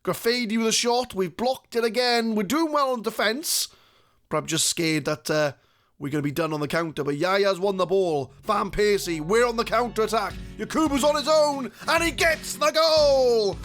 Graffiti with a shot. We've blocked it again. We're doing well on defence. But I'm just scared that we're going to be done on the counter. But Yaya's won the ball. Van Persie, we're on the counter-attack. Yakubu's on his own. And he gets the goal.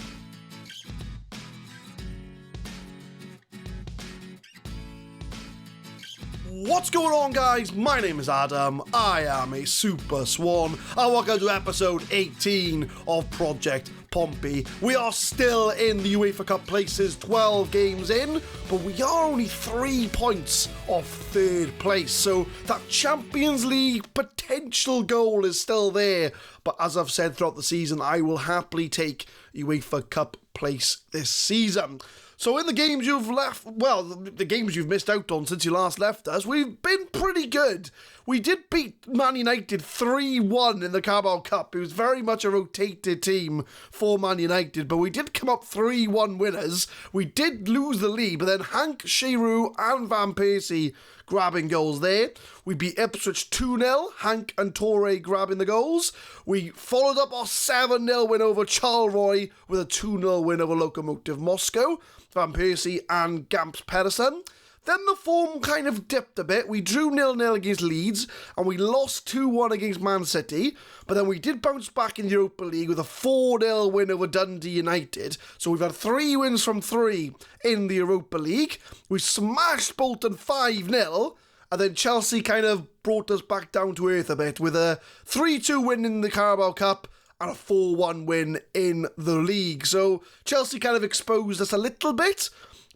What's going on, guys? My name is Adam. I am a Super Swan. And welcome to episode 18 of Project Pompey. We are still in the UEFA Cup places, 12 games in, but we are only 3 points off third place. So that Champions League potential goal is still there. But as I've said throughout the season, I will happily take UEFA Cup place this season. So in the games the games you've missed out on since you last left us, we've been pretty good. We did beat Man United 3-1 in the Carabao Cup. It was very much a rotated team for Man United, but we did come up 3-1 winners. We did lose the lead, but then Hank, Shearer and Van Persie grabbing goals there. We beat Ipswich 2-0, Hank and Torre grabbing the goals. We followed up our 7-0 win over Charleroi with a 2-0 win over Lokomotiv Moscow, Van Persie and Gamps Pedersen. Then the form kind of dipped a bit. We drew 0-0 against Leeds and we lost 2-1 against Man City. But then we did bounce back in the Europa League with a 4-0 win over Dundee United. So we've had 3 wins from 3 in the Europa League. We smashed Bolton 5-0. And then Chelsea kind of brought us back down to earth a bit with a 3-2 win in the Carabao Cup and a 4-1 win in the league. So Chelsea kind of exposed us a little bit.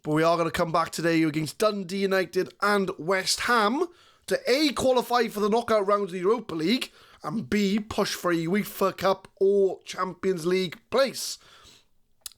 But we are going to come back today against Dundee United and West Ham to A, qualify for the knockout rounds of the Europa League, and B, push for a UEFA Cup or Champions League place.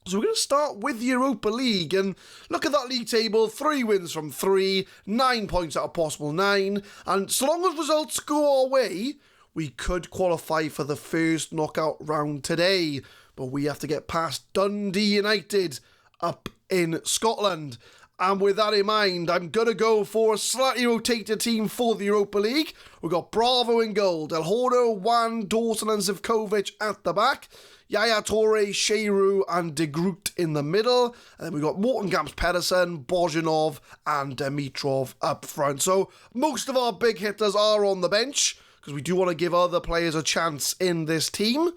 So we're going to start with the Europa League and look at that league table. 3 wins from 3, 9 points out of possible 9. And so long as results go our way, we could qualify for the first knockout round today. But we have to get past Dundee United up in Scotland. And with that in mind, I'm going to go for a slightly rotated team for the Europa League. We've got Bravo in goal, Del Horno, Wan, Dawson and Zivkovic at the back, Yaya Toure, Shearer and De Groot in the middle. And then we've got Morten Gamps Pedersen, Bozhinov and Dimitrov up front. So most of our big hitters are on the bench because we do want to give other players a chance in this team.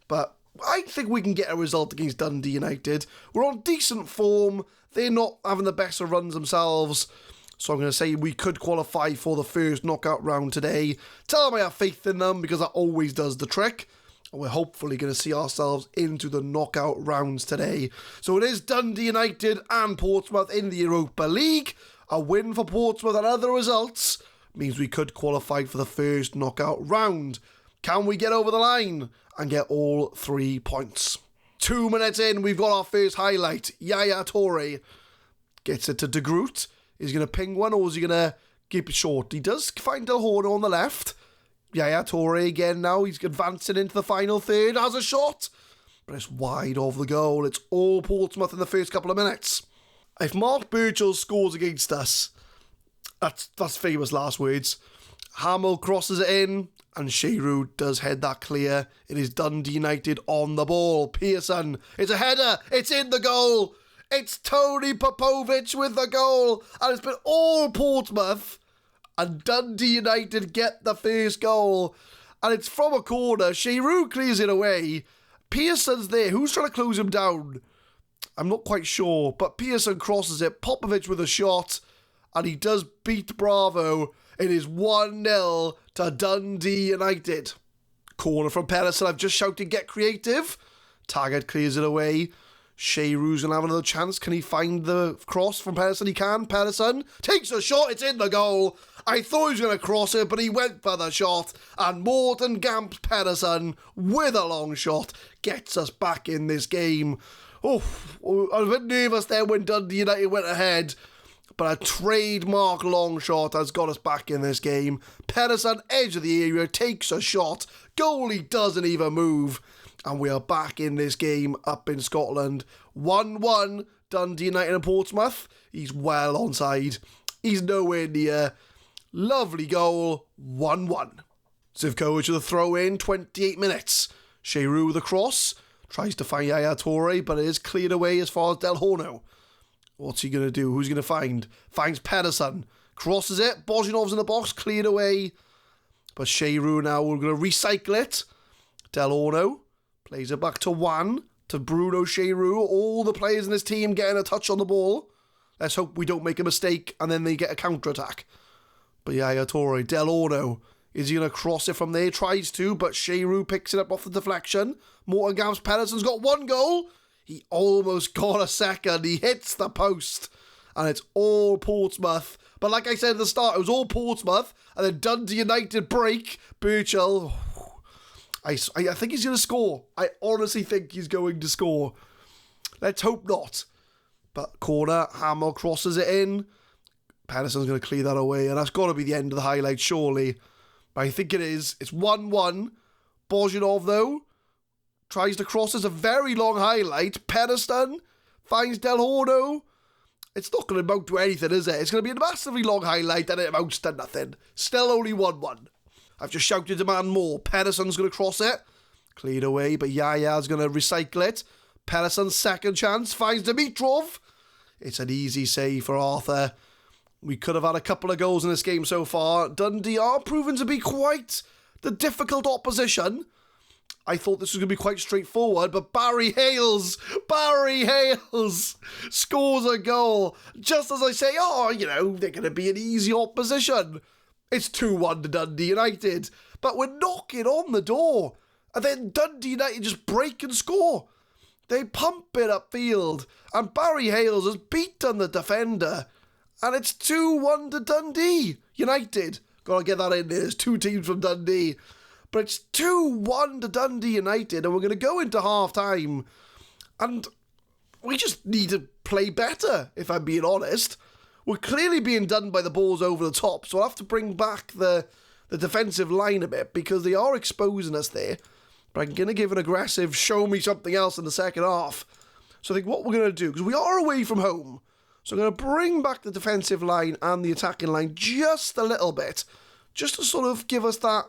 But I think we can get a result against Dundee United. We're on decent form. They're not having the best of runs themselves. So I'm going to say we could qualify for the first knockout round today. Tell them I have faith in them because that always does the trick. And we're hopefully going to see ourselves into the knockout rounds today. So it is Dundee United and Portsmouth in the Europa League. A win for Portsmouth and other results means we could qualify for the first knockout round. Can we get over the line and get all 3 points? 2 minutes in, we've got our first highlight. Yaya Toure gets it to De Groot. Is he going to ping one or is he going to keep it short? He does find Del Horno on the left. Yaya Toure again now. He's advancing into the final third. Has a shot. But it's wide of the goal. It's all Portsmouth in the first couple of minutes. If Mark Burchill scores against us, that's famous last words. Hamill crosses it in. And Shearer does head that clear. It is Dundee United on the ball. Pearson, it's a header. It's in the goal. It's Tony Popovic with the goal. And it's been all Portsmouth. And Dundee United get the first goal. And it's from a corner. Shearer clears it away. Pearson's there. Who's trying to close him down? I'm not quite sure. But Pearson crosses it. Popovic with a shot. And he does beat Bravo. It is 1-0 to Dundee United. Corner from Pedersen. I've just shouted, get creative. Taggart clears it away. Shearer's going to have another chance. Can he find the cross from Pedersen? He can. Pedersen takes a shot. It's in the goal. I thought he was going to cross it, but he went for the shot. And Morten Gamps Pedersen, with a long shot, gets us back in this game. Oh, I was a bit nervous there when Dundee United went ahead. But a trademark long shot has got us back in this game. Pedersen, edge of the area, takes a shot. Goalie doesn't even move. And we are back in this game up in Scotland. 1-1, Dundee United and Portsmouth. He's well onside. He's nowhere near. Lovely goal, 1-1. Zivkovic with a throw in, 28 minutes. Shearer with a cross. Tries to find Yaya Toure, but it is cleared away as far as Del Horno. What's he going to do? Who's he going to find? Finds Pedersen. Crosses it. Bozhinov's in the box. Cleared away. But Shearu now, we're going to recycle it. Del Horno plays it back to Juan. To Bruno Shearu. All the players in his team getting a touch on the ball. Let's hope we don't make a mistake and then they get a counter-attack. But Yaya Toure, Del Horno. Is he going to cross it from there? Tries to, but Shearu picks it up off the deflection. Morton Gamps Pedersen's got one goal. He almost got a second. He hits the post. And it's all Portsmouth. But like I said at the start, it was all Portsmouth. And then Dundee United break. Burchell. I think he's going to score. I honestly think he's going to score. Let's hope not. But corner, Hamill crosses it in. Pedersen's going to clear that away. And that's got to be the end of the highlight, surely. But I think it is. It's 1-1. Bozhinov, though, tries to cross. It's a very long highlight. Pedersen finds Del Horno. It's not going to amount to anything, is it? It's going to be a massively long highlight and it amounts to nothing. Still only 1-1. I've just shouted to demand more. Pedersen's going to cross it. Cleared away, but Yaya's going to recycle it. Pedersen's second chance finds Dimitrov. It's an easy save for Arthur. We could have had a couple of goals in this game so far. Dundee are proven to be quite the difficult opposition. I thought this was going to be quite straightforward, but Barry Hales scores a goal. Just as I say, they're going to be an easy opposition. It's 2-1 to Dundee United, but we're knocking on the door. And then Dundee United just break and score. They pump it upfield, and Barry Hales has beaten the defender. And it's 2-1 to Dundee United. Gotta get that in there. There's two teams from Dundee. But it's 2-1 to Dundee United, and we're going to go into half-time. And we just need to play better, if I'm being honest. We're clearly being done by the balls over the top, so I'll have to bring back the defensive line a bit, because they are exposing us there. But I'm going to give an aggressive show me something else in the second half. So I think what we're going to do, because we are away from home, so I'm going to bring back the defensive line and the attacking line just a little bit, just to sort of give us that,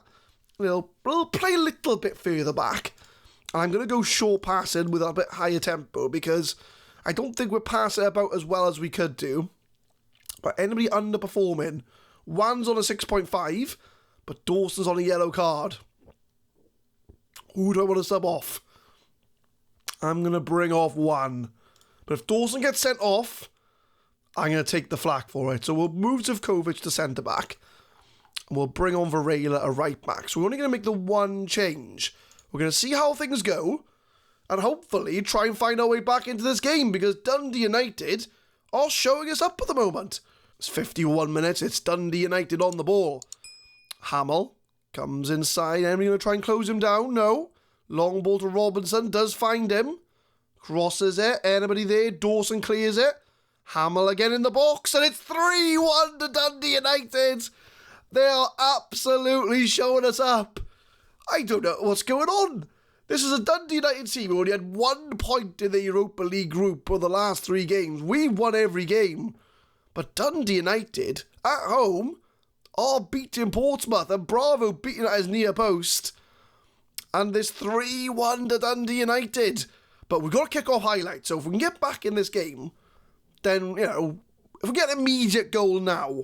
we'll play a little bit further back. And I'm going to go short passing with a bit higher tempo, because I don't think we're passing about as well as we could do. But anybody underperforming, Juan's on a 6.5, but Dawson's on a yellow card. Who do I want to sub off? I'm going to bring off Juan. But if Dawson gets sent off, I'm going to take the flak for it. So we'll move Zivkovic to centre-back. And we'll bring on Varela at right-back. So we're only going to make the one change. We're going to see how things go. And hopefully try and find our way back into this game. Because Dundee United are showing us up at the moment. It's 51 minutes. It's Dundee United on the ball. Hamill comes inside. Anybody going to try and close him down? No. Long ball to Robinson. Does find him. Crosses it. Anybody there? Dawson clears it. Hamill again in the box. And it's 3-1 to Dundee United. They are absolutely showing us up. I don't know what's going on. This is a Dundee United team who only had 1 point in the Europa League group for the last 3 games. We've won every game. But Dundee United, at home, are beating Portsmouth, and Bravo beating at his near post. And there's 3-1 to Dundee United. But we've got to kick off highlights. So if we can get back in this game, then, if we get an immediate goal now,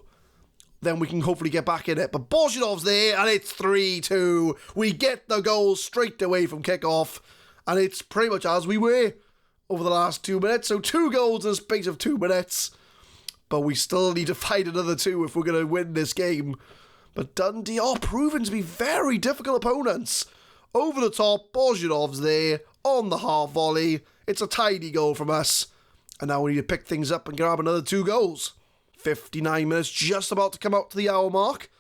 then we can hopefully get back in it. But Bozhinov's there, and it's 3-2. We get the goal straight away from kick-off, and it's pretty much as we were over the last 2 minutes. So 2 goals in the space of 2 minutes. But we still need to find another 2 if we're going to win this game. But Dundee are proven to be very difficult opponents. Over the top, Bozhinov's there, on the half volley. It's a tidy goal from us. And now we need to pick things up and grab another 2 goals. 59 minutes, just about to come out to the hour mark.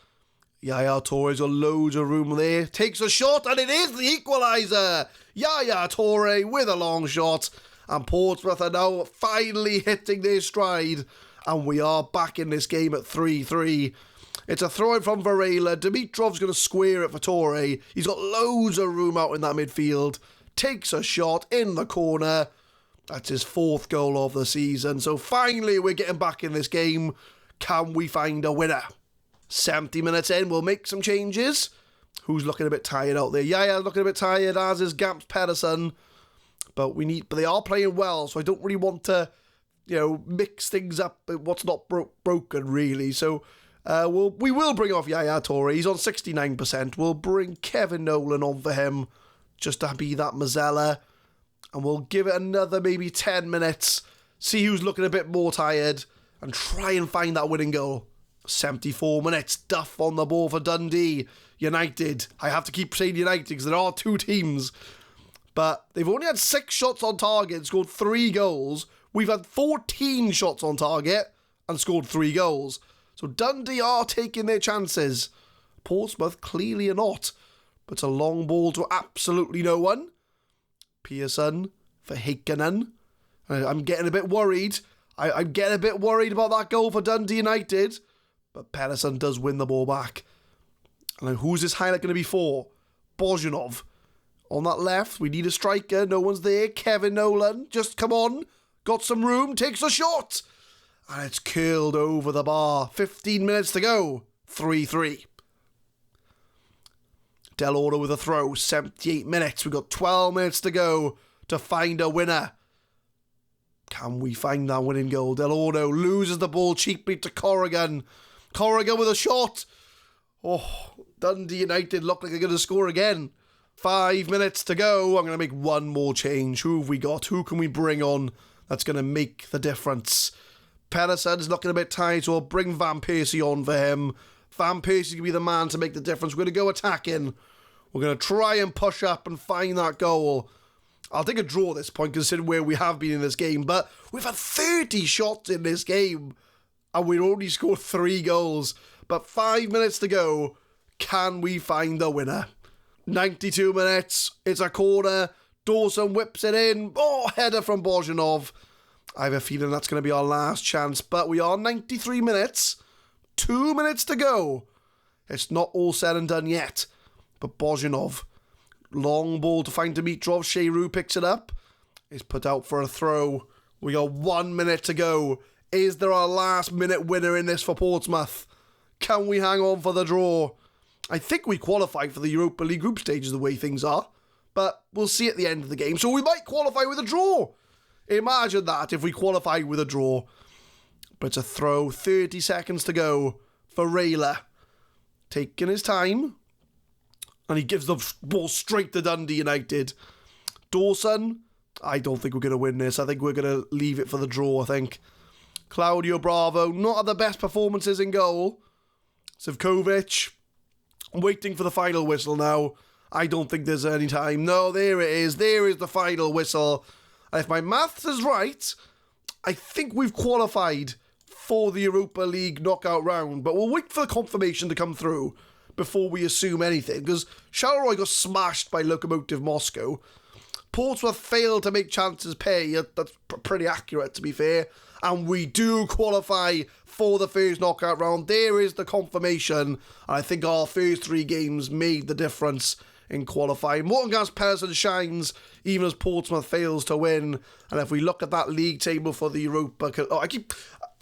Yaya Toure's got loads of room there. Takes a shot, and it is the equaliser. Yaya Toure with a long shot. And Portsmouth are now finally hitting their stride. And we are back in this game at 3-3. It's a throw-in from Varela. Dimitrov's going to square it for Toure. He's got loads of room out in that midfield. Takes a shot in the corner. That's his 4th goal of the season. So finally we're getting back in this game. Can we find a winner? 70 minutes in, we'll make some changes. Who's looking a bit tired out there? Yaya's looking a bit tired, as is Gamps Pedersen. But they are playing well, so I don't really want to, mix things up with what's not broken, really. So we will bring off Yaya Toure. He's on 69%. We'll bring Kevin Nolan on for him just to be that Mazzella. And we'll give it another maybe 10 minutes, see who's looking a bit more tired, and try and find that winning goal. 74 minutes, Duff on the ball for Dundee United. I have to keep saying United because there are two teams. But they've only had 6 shots on target, scored 3 goals. We've had 14 shots on target and scored 3 goals. So Dundee are taking their chances. Portsmouth clearly are not. But it's a long ball to absolutely no one. Pearson for Heikkinen. I'm getting a bit worried. I'm getting a bit worried about that goal for Dundee United. But Pedersen does win the ball back. And who's this highlight going to be for? Bozhanov. On that left, we need a striker. No one's there. Kevin Nolan. Just come on. Got some room. Takes a shot. And it's curled over the bar. 15 minutes to go. 3-3. Del Oro with a throw. 78 minutes. We've got 12 minutes to go to find a winner. Can we find that winning goal? Del Oro loses the ball cheaply to Corrigan. Corrigan with a shot. Oh, Dundee United look like they're going to score again. 5 minutes to go. I'm going to make one more change. Who have we got? Who can we bring on that's going to make the difference? Pedersen's looking a bit tired, so I'll bring Van Persie on for him. Van Persie's going to be the man to make the difference. We're going to go attacking. We're going to try and push up and find that goal. I'll take a draw at this point, considering where we have been in this game. But we've had 30 shots in this game, and we've only scored 3 goals. But 5 minutes to go. Can we find the winner? 92 minutes. It's a corner. Dawson whips it in. Oh, header from Bozhanov. I have a feeling that's going to be our last chance. But we are 93 minutes. 2 minutes to go. It's not all said and done yet. But Bozhanov. Long ball to find Dimitrov. Sheru picks it up. It's put out for a throw. We got 1 minute to go. Is there a last minute winner in this for Portsmouth? Can we hang on for the draw? I think we qualified for the Europa League group stages the way things are. But we'll see at the end of the game. So we might qualify with a draw. Imagine that if we qualified with a draw. But it's a throw. 30 seconds to go for Rayla. Taking his time. And he gives the ball straight to Dundee United. Dawson. I don't think we're going to win this. I think we're going to leave it for the draw, I think. Claudio Bravo. Not at the best performances in goal. Zivkovic. Waiting for the final whistle now. I don't think there's any time. No, there it is. There is the final whistle. And if my maths is right, I think we've qualified for the Europa League knockout round. But we'll wait for the confirmation to come through before we assume anything. Because Charleroi got smashed by Lokomotiv Moscow. Portsmouth failed to make chances pay. That's pretty accurate, to be fair. And we do qualify for the first knockout round. There is the confirmation. And I think our first 3 games made the difference in qualifying. Mortengas Pedersen shines even as Portsmouth fails to win. And if we look at that league table for the Europa...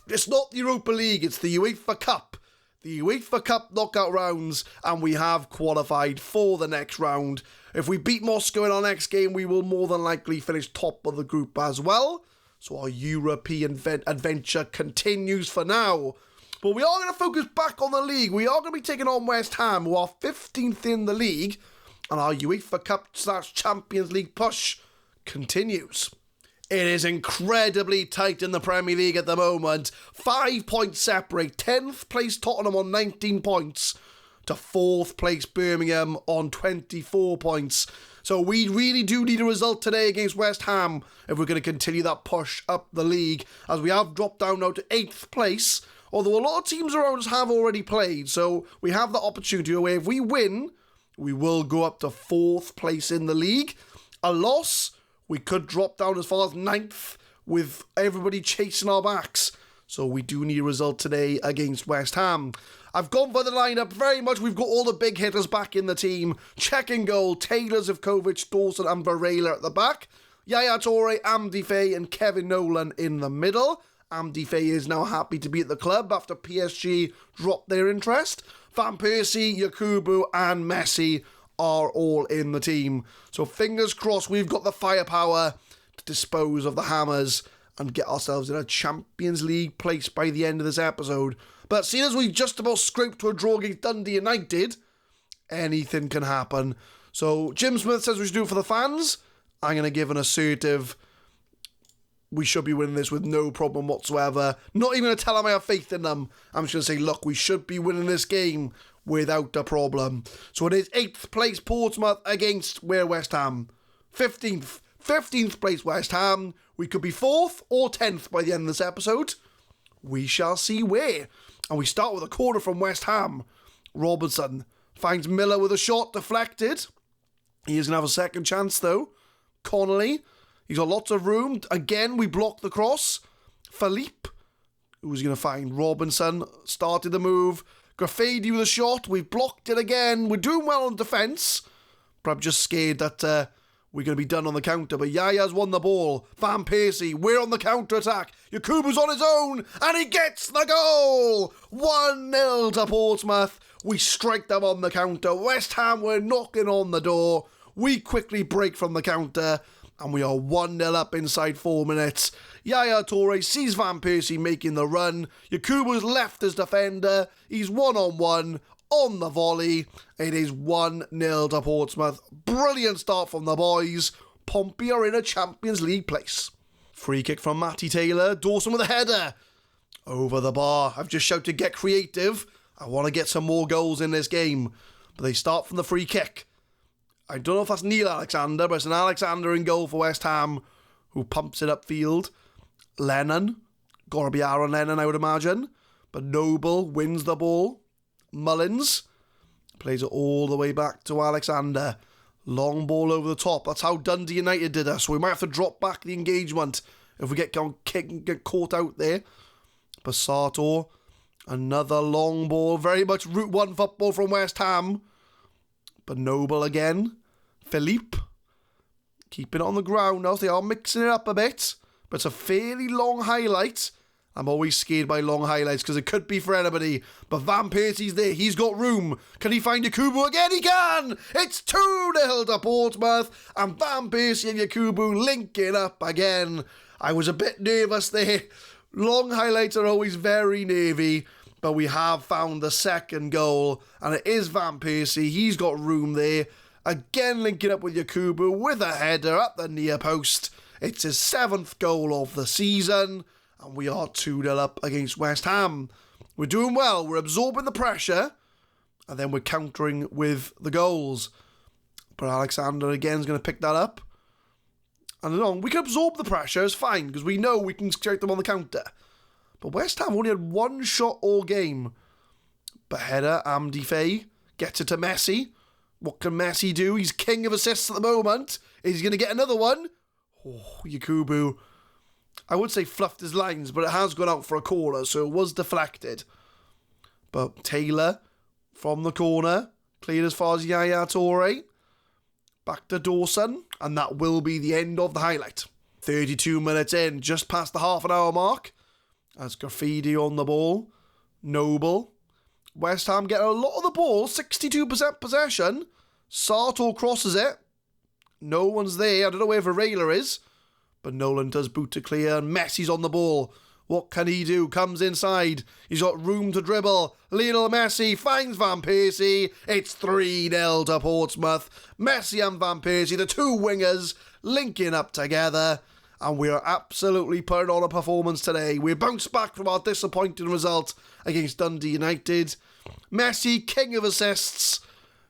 it's not the Europa League, it's the UEFA Cup. The UEFA Cup knockout rounds, and we have qualified for the next round. If we beat Moscow in our next game, we will more than likely finish top of the group as well. So our European adventure continues for now. But we are going to focus back on the league. We are going to be taking on West Ham, who are 15th in the league. And our UEFA Cup / Champions League push continues. It is incredibly tight in the Premier League at the moment. 5 points separate. 10th place Tottenham on 19 points to 4th place Birmingham on 24 points. So we really do need a result today against West Ham if we're going to continue that push up the league, as we have dropped down now to 8th place, although a lot of teams around us have already played. So we have the opportunity where if we win, we will go up to 4th place in the league. A loss, we could drop down as far as 9th with everybody chasing our backs. So we do need a result today against West Ham. I've gone for the lineup very much. We've got all the big hitters back in the team. Check and goal, Taylor, Zivkovic, Dawson and Varela at the back. Yaya Toure, Amdi Faye and Kevin Nolan in the middle. Amdi Faye is now happy to be at the club after PSG dropped their interest. Van Persie, Yakubu and Messi are all in the team. So fingers crossed we've got the firepower to dispose of the Hammers and get ourselves in a Champions League place by the end of this episode. But seeing as we just about scraped to a draw against Dundee United, anything can happen. So Jim Smith says we should do it for the fans. I'm going to give an assertive, we should be winning this with no problem whatsoever. Not even going to tell them I have faith in them. I'm just going to say, look, we should be winning this game without a problem. So it is 8th place Portsmouth against West Ham. 15th place West Ham. We could be 4th or 10th by the end of this episode. We shall see where. And we start with a corner from West Ham. Robinson finds Miller with a shot deflected. He is going to have a second chance though. Connolly, he's got lots of room. Again, we block the cross. Philippe, who's going to find Robinson, started the move. Graffiti with a shot. We've blocked it again. We're doing well on defence. But I'm just scared that we're going to be done on the counter. But Yaya's won the ball. Van Persie, we're on the counter-attack. Yakubu's on his own. And he gets the goal. 1-0 to Portsmouth. We strike them on the counter. West Ham were knocking on the door. We quickly break from the counter, and we are 1-0 up inside 4 minutes. Yaya Toure sees Van Persie making the run. Yakubu's left as defender. He's one-on-one on the volley. It is 1-0 to Portsmouth. Brilliant start from the boys. Pompey are in a Champions League place. Free kick from Matty Taylor. Dawson with a header. Over the bar. I've just shouted, get creative. I want to get some more goals in this game. But they start from the free kick. I don't know if that's Neil Alexander, but it's an Alexander in goal for West Ham, who pumps it upfield. Lennon, gotta be Aaron Lennon, I would imagine. But Noble wins the ball. Mullins plays it all the way back to Alexander. Long ball over the top. That's how Dundee United did us. So we might have to drop back the engagement if we get caught out there. Passato, another long ball. Very much Route 1 football from West Ham. But Noble again. Philippe. Keeping it on the ground now. They are mixing it up a bit. But it's a fairly long highlight. I'm always scared by long highlights because it could be for anybody. But Van Persie's there. He's got room. Can he find Yakubu again? He can! It's 2-0 to Portsmouth. And Van Persie and Yakubu linking up again. I was a bit nervous there. Long highlights are always very nervy. But we have found the second goal, and it is Van Persie. He's got room there. Again linking up with Yakubu with a header at the near post. It's his 7th goal of the season, and we are 2-0 up against West Ham. We're doing well. We're absorbing the pressure, and then we're countering with the goals. But Alexander again is going to pick that up. And we can absorb the pressure. It's fine, because we know we can strike them on the counter. But West Ham only had one shot all game. But header, Amdi Faye gets it to Messi. What can Messi do? He's king of assists at the moment. Is he going to get another one? Oh, Yakubu. I would say fluffed his lines, but it has gone out for a corner, so it was deflected. But Taylor, from the corner, cleared as far as Yaya Toure. Back to Dawson, and that will be the end of the highlight. 32 minutes in, just past the half an hour mark. As Graffiti on the ball. Noble. West Ham get a lot of the ball. 62% possession. Sartor crosses it. No one's there. I don't know where Varela is. But Nolan does boot to clear. And Messi's on the ball. What can he do? Comes inside. He's got room to dribble. Lionel Messi finds Van Persie. It's 3-0 to Portsmouth. Messi and Van Persie, the two wingers, linking up together. And we are absolutely putting on a performance today. We bounced back from our disappointing result against Dundee United. Messi, king of assists.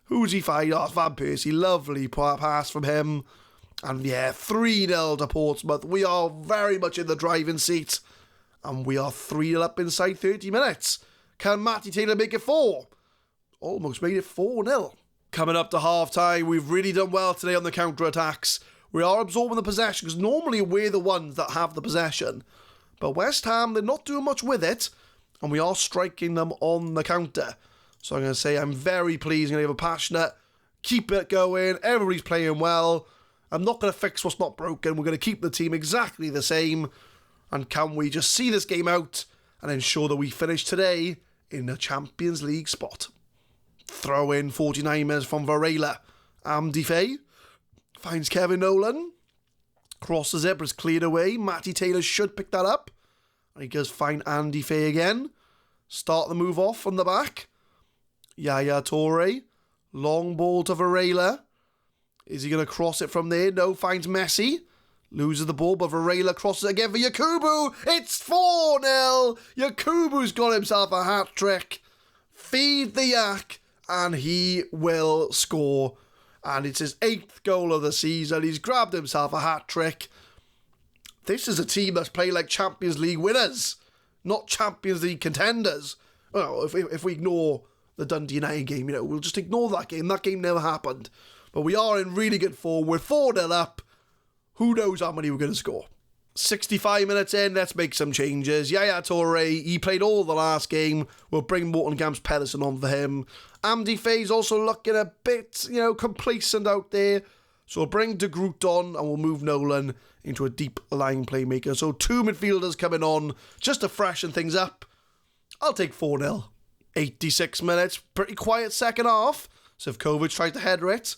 Who's he find? Oh, Van Persie. Lovely pass from him. And yeah, 3-0 to Portsmouth. We are very much in the driving seat. And we are 3-0 up inside 30 minutes. Can Matty Taylor make it 4? Almost made it 4-0. Coming up to half-time, we've really done well today on the counter-attacks. We are absorbing the possession because normally we're the ones that have the possession. But West Ham, they're not doing much with it. And we are striking them on the counter. So I'm going to say I'm very pleased. I'm going to give a passionate, keep it going. Everybody's playing well. I'm not going to fix what's not broken. We're going to keep the team exactly the same. And can we just see this game out and ensure that we finish today in a Champions League spot? Throw in 49 minutes from Varela. Andy Fay finds Kevin Nolan. Crosses it, but it's cleared away. Matty Taylor should pick that up. And he does find Andy Fay again. Start the move off from the back. Yaya Toure. Long ball to Varela. Is he going to cross it from there? No, finds Messi. Loses the ball, but Varela crosses it again for Yakubu. It's 4-0. Yakubu's got himself a hat-trick. Feed the yak, and he will score. And it's his 8th goal of the season. He's grabbed himself a hat-trick. This is a team that's playing like Champions League winners, not Champions League contenders. Well, if we ignore the Dundee United game, we'll just ignore that game. That game never happened. But we are in really good form. We're 4-0 up. Who knows how many we're going to score? 65 minutes in, let's make some changes. Yaya Toure, he played all the last game. We'll bring Morton Gam's Pedersen on for him. Andy Fay's also looking a bit, complacent out there. So we'll bring De Groot on and we'll move Nolan into a deep line playmaker. So 2 midfielders coming on just to freshen things up. I'll take 4-0. 86 minutes, pretty quiet second half. Sivkovic tries to header it,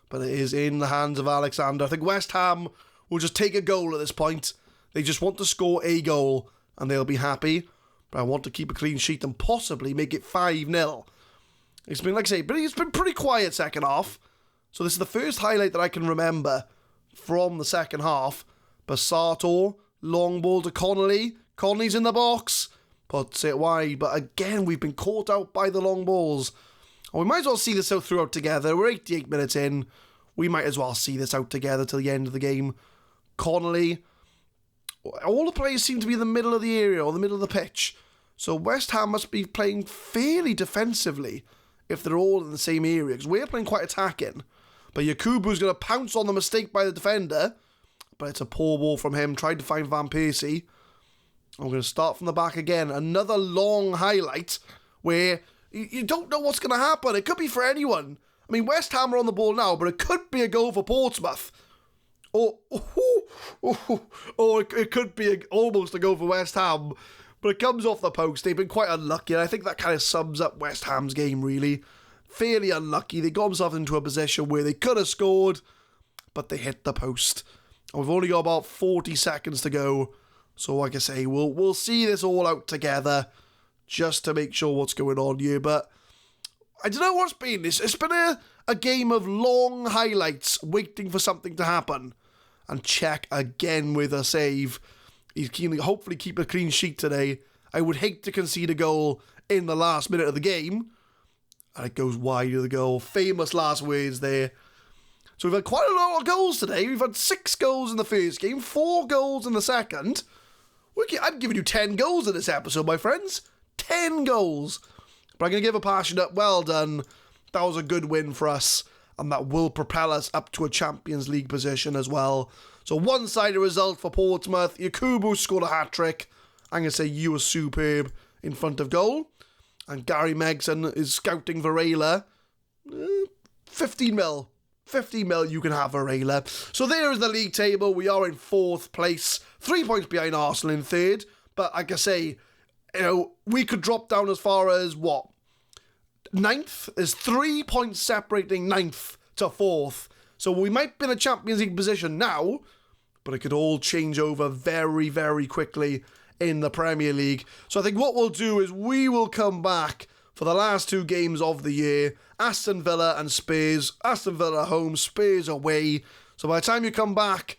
but it is in the hands of Alexander. I think West Ham will just take a goal at this point. They just want to score a goal and they'll be happy. But I want to keep a clean sheet and possibly make it 5-0. It's been, like I say, but it's been pretty quiet second half. So this is the first highlight that I can remember from the second half. Basato, long ball to Connolly. Connolly's in the box. Puts it wide. But again, we've been caught out by the long balls. And we might as well see this out throughout together. We're 88 minutes in. We might as well see this out together till the end of the game. Connolly. All the players seem to be in the middle of the area or the middle of the pitch. So West Ham must be playing fairly defensively if they're all in the same area. Because we're playing quite attacking. But Yakubu's going to pounce on the mistake by the defender. But it's a poor ball from him. Tried to find Van Persie. I'm going to start from the back again. Another long highlight where you don't know what's going to happen. It could be for anyone. I mean, West Ham are on the ball now, but it could be a goal for Portsmouth. Or it could be almost a goal for West Ham. But it comes off the post. They've been quite unlucky. And I think that kind of sums up West Ham's game, really. Fairly unlucky. They got themselves into a position where they could have scored, but they hit the post. And we've only got about 40 seconds to go. So like I say, we'll see this all out together just to make sure what's going on here. But I don't know what's been. It's been a game of long highlights waiting for something to happen. And Czech again with a save. He's keen to hopefully keep a clean sheet today. I would hate to concede a goal in the last minute of the game. And it goes wide of the goal. Famous last words there. So we've had quite a lot of goals today. We've had 6 goals in the first game, 4 goals in the second. I'm giving you 10 goals in this episode, my friends. 10 goals. But I'm going to give a passionate well done. That was a good win for us. And that will propel us up to a Champions League position as well. So one-sided result for Portsmouth. Yakubu scored a hat-trick. I'm going to say you were superb in front of goal. And Gary Megson is scouting Varela. 15 mil. 15 mil, you can have Varela. So there is the league table. We are in 4th place. 3 points behind Arsenal in 3rd. But like I say, we could drop down as far as, 9th? There's 3 points separating 9th to 4th. So we might be in a Champions League position now, but it could all change over very, very quickly in the Premier League. So I think what we'll do is we will come back for the last 2 games of the year. Aston Villa and Spurs. Aston Villa home, Spurs away. So by the time you come back,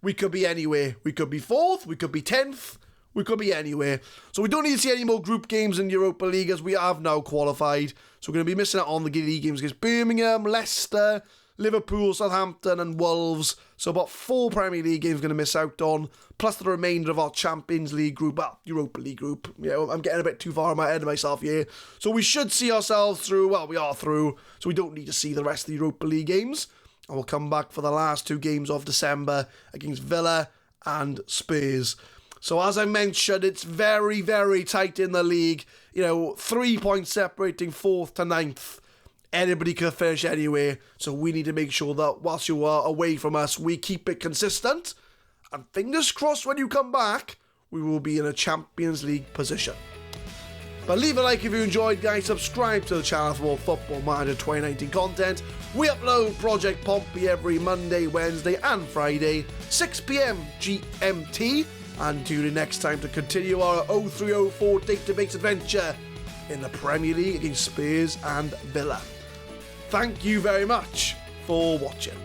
we could be anywhere. We could be 4th, we could be 10th, we could be anywhere. So we don't need to see any more group games in Europa League as we have now qualified. So we're going to be missing out on the league games against Birmingham, Leicester, Liverpool, Southampton and Wolves. So about 4 Premier League games we're going to miss out on, plus the remainder of our Champions League group, Europa League group. I'm getting a bit too far ahead of myself here. So we should see ourselves through, we are through, so we don't need to see the rest of the Europa League games. And we'll come back for the last 2 games of December against Villa and Spurs. So as I mentioned, it's very, very tight in the league. 3 points separating 4th to 9th. Anybody could finish anywhere, so we need to make sure that whilst you are away from us, we keep it consistent. And fingers crossed when you come back, we will be in a Champions League position. But leave a like if you enjoyed, guys. Subscribe to the channel for more Football Manager 2019 content. We upload Project Pompey every Monday, Wednesday and Friday, 6 PM GMT. And tune in next time to continue our 0304 database adventure in the Premier League against Spurs and Villa. Thank you very much for watching.